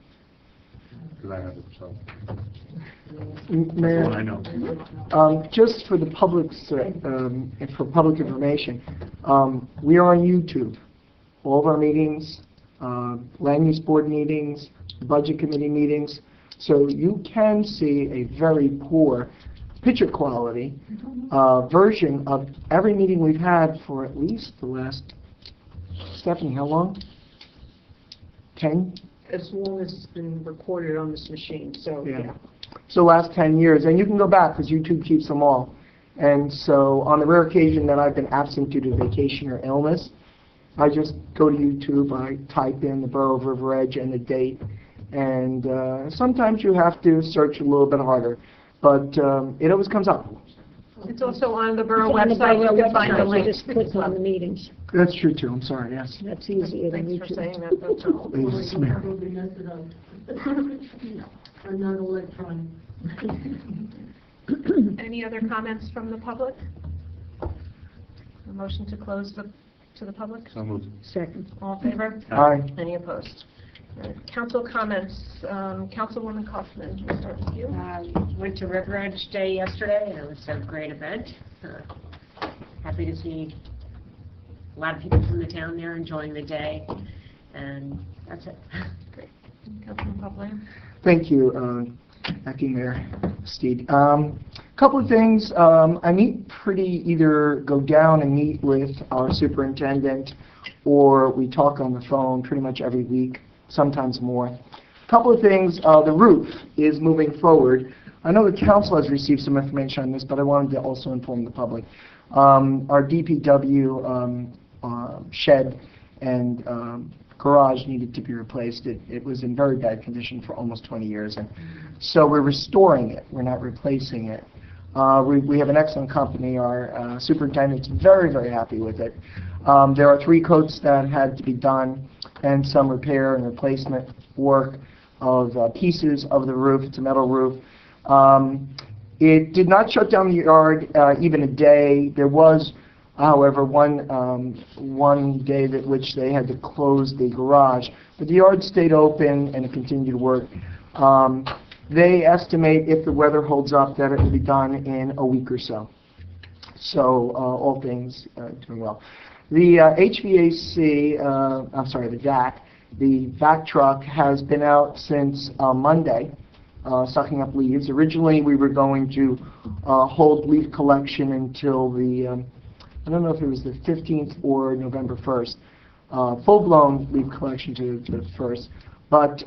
because I have it, so that's
Mayor,
what I know.
just for the public's, and for public information, we are on YouTube. All of our meetings, land use board meetings, budget committee meetings, so you can see a very poor picture quality version of every meeting we've had for at least the last, Stephanie, how long? 10?
as long as it's been recorded on this machine, so, yeah.
So last 10 years, and you can go back because YouTube keeps them all. And so on the rare occasion that I've been absent due to vacation or illness, I just go to YouTube, I type in the Borough of River Edge and the date, and sometimes you have to search a little bit harder, but it always comes up.
It's also on the borough
It's on the
website. You
borough
can find the
website,
link.
you just click on the meetings.
That's true too, I'm sorry, yes.
That's easier than
Thanks for
YouTube.
saying that, that's all.
Please, Mayor.
Probably mess it up. I'm not electronic.
Any other comments from the public? A motion to close to the public?
So moved.
Second.
All in favor?
Aye.
Any opposed? Council comments, Councilwoman Kaufman, we'll start with you.
Went to River Edge Day yesterday, and it was a great event. Happy to see a lot of people from the town there enjoying the day, and that's it.
Great. Councilman Copeland?
Thank you, Acting Mayor Steed. Couple of things. I either go down and meet with our superintendent, or we talk on the phone pretty much every week, sometimes more. Couple of things. The roof is moving forward. I know the council has received some information on this, but I wanted to also inform the public. Our DPW shed and garage needed to be replaced. It was in very bad condition for almost 20 years, and so we're restoring it. We're not replacing it. We have an excellent company. Our superintendent's very, very happy with it. There are 3 coats that had to be done and some repair and replacement work of pieces of the roof. It's a metal roof. It did not shut down the yard even a day. There was, however, one day that which they had to close the garage, but the yard stayed open and it continued to work. They estimate, if the weather holds up, that it will be done in a week or so. So all things doing well. The HVAC, the DAC, the vac truck has been out since Monday, sucking up leaves. Originally, we were going to hold leaf collection until the I don't know if it was the 15th or November 1st, full-blown leaf collection to the 1st, but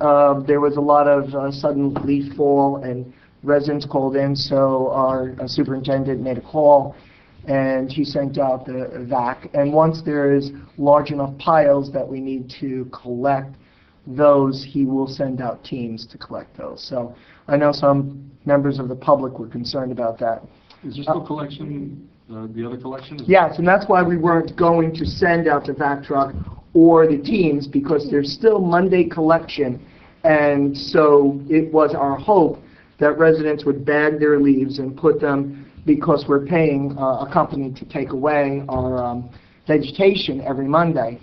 there was a lot of sudden leaf fall and residents called in, so our superintendent made a call and he sent out the vac. And once there is large enough piles that we need to collect those, he will send out teams to collect those. So I know some members of the public were concerned about that.
Is there still collection, the other collection?
Yes, and that's why we weren't going to send out the vac truck or the teams, because there's still Monday collection, and so it was our hope that residents would bag their leaves and put them, because we're paying a company to take away our vegetation every Monday,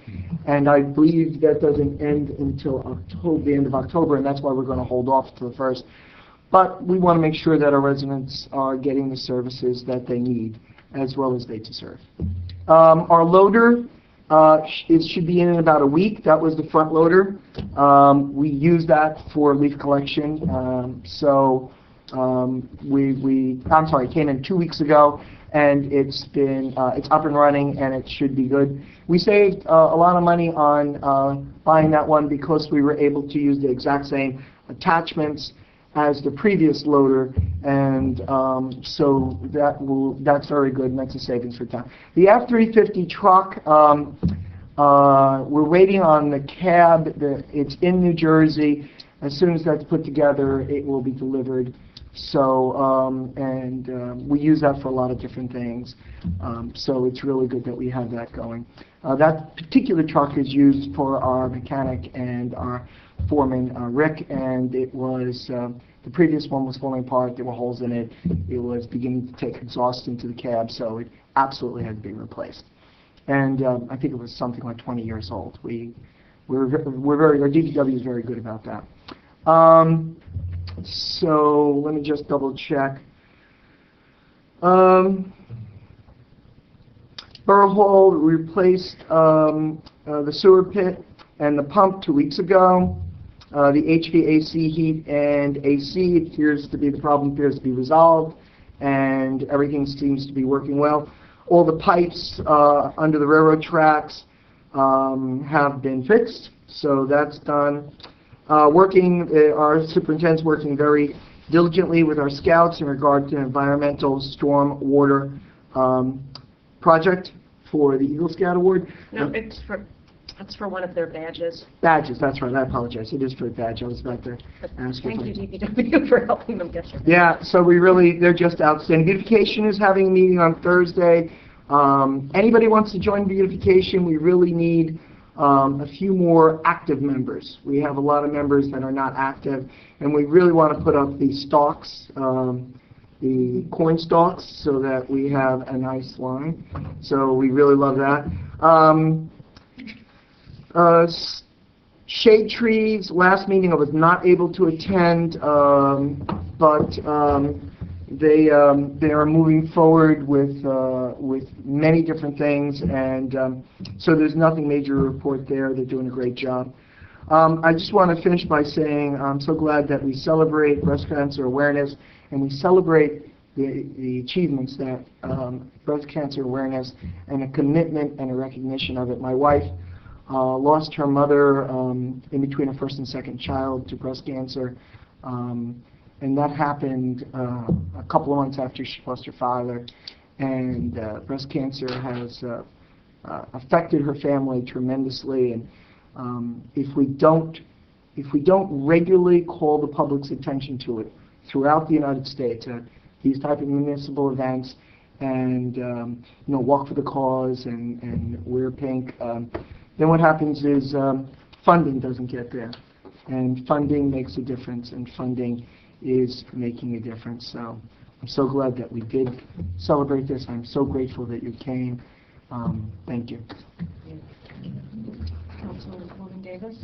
and I believe that doesn't end until October, the end of October, and that's why we're going to hold off to the 1st. But we want to make sure that our residents are getting the services that they need, as well as they deserve. Our loader, it should be in about a week. That was the front loader. We use that for leaf collection. It came in 2 weeks ago, and it's up and running, and it should be good. We saved a lot of money on buying that one because we were able to use the exact same attachments as the previous loader, and so that's very good, and that's a savings for time. The F-350 truck, we're waiting on the cab. It's in New Jersey. As soon as that's put together, it will be delivered. So, we use that for a lot of different things. So it's really good that we have that going. That particular truck is used for our mechanic and our foreman, Rick, and it was, the previous one was falling apart. There were holes in it. It was beginning to take exhaust into the cab, so it absolutely had to be replaced. And I think it was something like 20 years old. Our DPW is very good about that. So let me just double check. Borough Hall replaced the sewer pit and the pump 2 weeks ago. The HVAC, heat, and AC the problem appears to be resolved, and everything seems to be working well. All the pipes under the railroad tracks have been fixed, so that's done. Our superintendent's working very diligently with our scouts in regard to an environmental storm water project for the Eagle Scout Award.
No, it's for one of their badges.
Badges, that's right. I apologize. It is for a badge. I was about to ask you.
Thank you, DPW, for helping them get there.
Yeah, so they're just outstanding. Beautification is having a meeting on Thursday. Anybody wants to join beautification, we really need a few more active members. We have a lot of members that are not active, and we really want to put up the stalks, the corn stalks, so that we have a nice line. So we really love that. Shade trees, last meeting I was not able to attend, but they are moving forward with many different things, and so there's nothing major to report there. They're doing a great job. I just want to finish by saying I'm so glad that we celebrate breast cancer awareness, and we celebrate the achievements that breast cancer awareness and a commitment and a recognition of it. My wife lost her mother in between her first and second child to breast cancer, and that happened a couple of months after she lost her father. And breast cancer has affected her family tremendously. And if we don't regularly call the public's attention to it throughout the United States, these type of municipal events, and walk for the cause and wear pink, then what happens is funding doesn't get there, and funding makes a difference, and funding is making a difference. So I'm so glad that we did celebrate this. I'm so grateful that you came. Thank you.
Councilwoman Davis?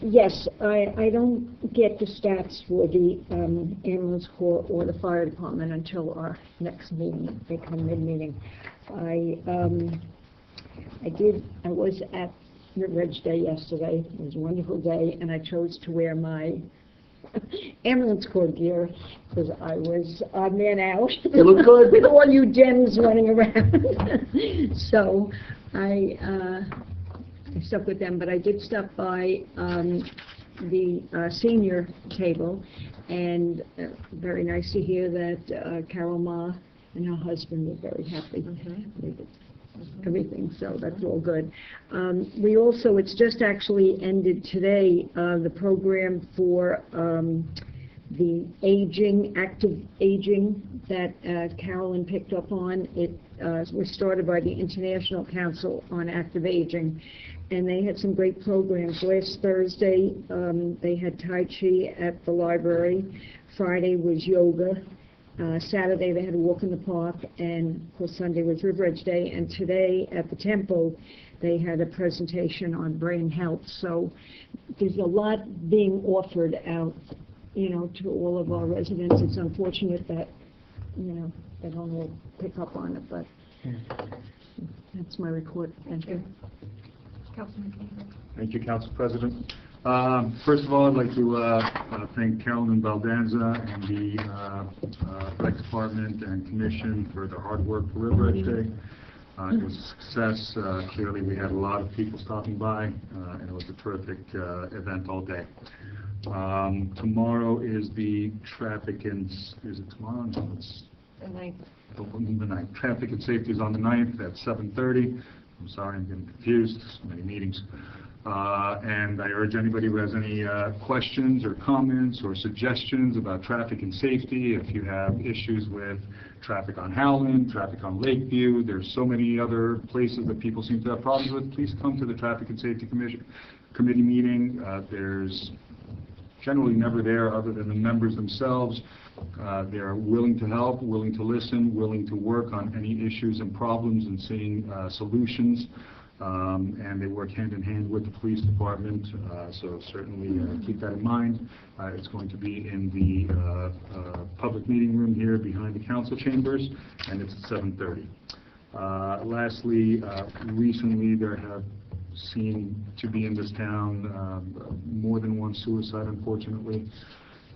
Yes, I don't get the stats for the ambulance corps or the fire department until our next meeting. They come mid-meeting. I was at River Edge Day yesterday. It was a wonderful day, and I chose to wear my ambulance corps gear because I was odd man out.
You look good.
With all you gems running around. So I stuck with them, but I did stop by the senior table, and very nice to hear that Carol Ma and her husband were very happy with everything, so that's all good. We also, it's just actually ended today, the program for the active aging that Carolyn picked up on. It was started by the International Council on Active Aging, and they had some great programs. Last Thursday, they had Tai Chi at the library. Friday was yoga. Saturday they had a walk in the park, and of course Sunday was River Edge Day, and today at the Temple they had a presentation on brain health. So there's a lot being offered out, to all of our residents. It's unfortunate that, they don't all pick up on it, but that's my report. Thank you.
Thank you, Council President. First of all, I'd like to thank Carolyn Baldanza and the Rec Department and Commission for their hard work for River Edge Day. It was a success. Clearly, we had a lot of people stopping by, and it was a terrific event all day. Tomorrow is the traffic and, is it tomorrow? No, it's
The 9th.
the 9th. Traffic and safety is on the 9th at 7:30. I'm sorry, I'm getting confused, so many meetings. And I urge anybody who has any questions or comments or suggestions about traffic and safety, if you have issues with traffic on Howland, traffic on Lakeview, there's so many other places that people seem to have problems with, please come to the Traffic and Safety Committee meeting. There's generally never there other than the members themselves. They're willing to help, willing to listen, willing to work on any issues and problems and seeing solutions. And they work hand in hand with the police department, so certainly keep that in mind. It's going to be in the public meeting room here behind the council chambers, and it's at 7:30. Lastly, recently there have seemed to be in this town more than one suicide, unfortunately.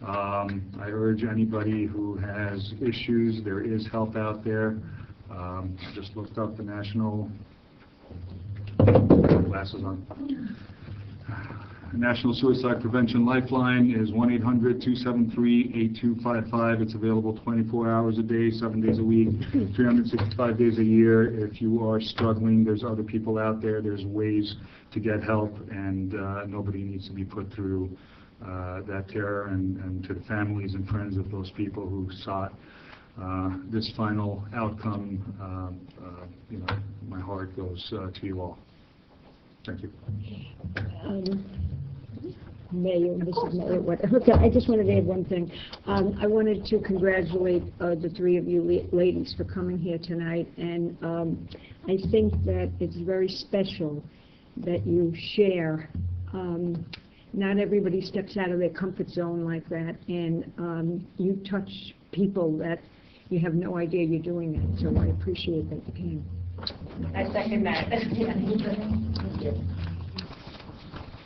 I urge anybody who has issues, there is help out there. I just looked up the national glasses on. National Suicide Prevention Lifeline is 1-800-273-8255. It's available 24 hours a day, 7 days a week, 365 days a year. If you are struggling, there's other people out there. There's ways to get help, and nobody needs to be put through that terror, and to the families and friends of those people who sought this final outcome. My heart goes to you all. Thank you.
Mayor, Mrs. Mayor, okay, I just wanted to add one thing. I wanted to congratulate the three of you ladies for coming here tonight, and I think that it's very special that you share not everybody steps out of their comfort zone like that, and you touch people that you have no idea you're doing that, so I appreciate that you came.
I second that.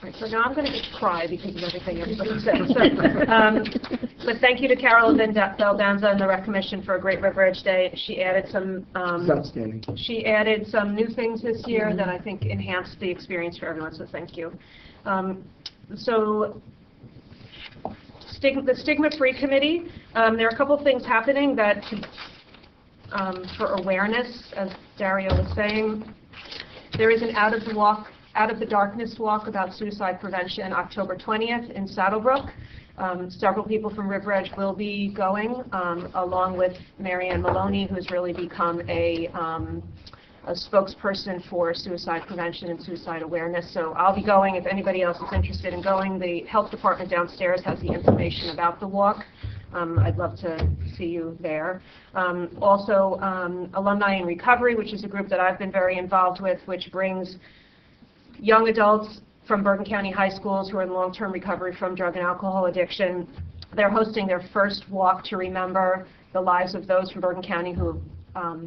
Right, so now I'm going to cry because of everything everybody said. So, but thank you to Carol Valdanza and the Rec Commission for a great River Edge Day. She added some
It's outstanding.
She added some new things this year that I think enhanced the experience for everyone, so thank you. So the Stigma-Free Committee, there are a couple of things happening that, for awareness, as Dario was saying, there is an Out of the Darkness walk about suicide prevention October 20th in Saddlebrook. Several people from River Edge will be going, along with Marianne Maloney, who's really become a spokesperson for suicide prevention and suicide awareness. So I'll be going. If anybody else is interested in going, the health department downstairs has the information about the walk. I'd love to see you there. Also, Alumni in Recovery, which is a group that I've been very involved with, which brings young adults from Bergen County high schools who are in long-term recovery from drug and alcohol addiction. They're hosting their first walk to remember the lives of those from Bergen County who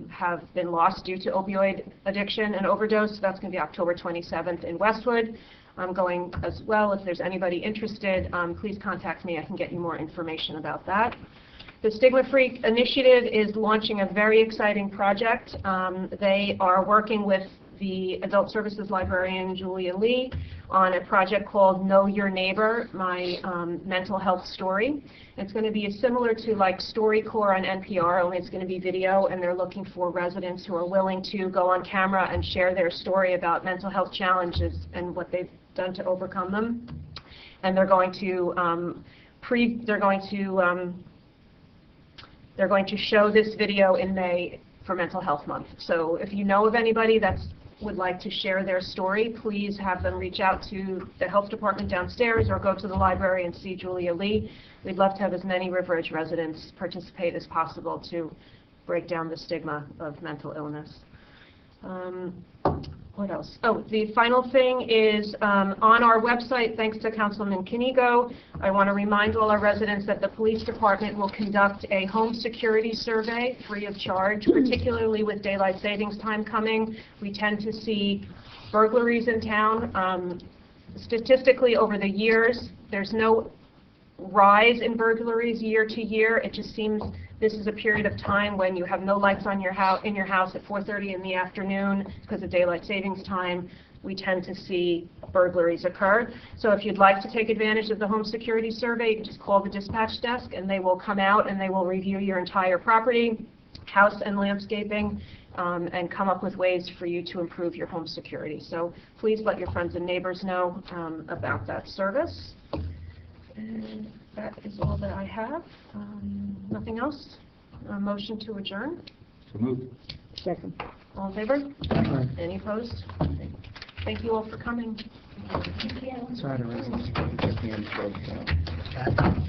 have been lost due to opioid addiction and overdose. That's going to be October 27th in Westwood. I'm going as well. If there's anybody interested, please contact me. I can get you more information about that. The Stigma-Free Initiative is launching a very exciting project. They are working with the Adult Services Librarian, Julia Lee, on a project called Know Your Neighbor, My Mental Health Story. It's going to be similar to like StoryCorps on NPR, only it's going to be video, and they're looking for residents who are willing to go on camera and share their story about mental health challenges and what they've done to overcome them. And they're going to show this video in May for Mental Health Month. So if you know of anybody that would like to share their story, please have them reach out to the health department downstairs or go to the library and see Julia Lee. We'd love to have as many River Edge residents participate as possible to break down the stigma of mental illness. What else? Oh, the final thing is on our website, thanks to Councilman Canigo, I want to remind all our residents that the police department will conduct a home security survey free of charge, particularly with daylight savings time coming. We tend to see burglaries in town. Statistically, over the years, there's no rise in burglaries year to year. It just seems this is a period of time when you have no lights on in your house at 4:30 in the afternoon because of daylight savings time. We tend to see burglaries occur. So if you'd like to take advantage of the home security survey, you can just call the dispatch desk and they will come out and they will review your entire property, house and landscaping, and come up with ways for you to improve your home security. So please let your friends and neighbors know about that service. And that is all that I have. Nothing else? A motion to adjourn?
So moved.
Second.
All in favor?
Aye.
Any opposed? Thank you all for coming.
Sorry to raise this. Get me in trouble.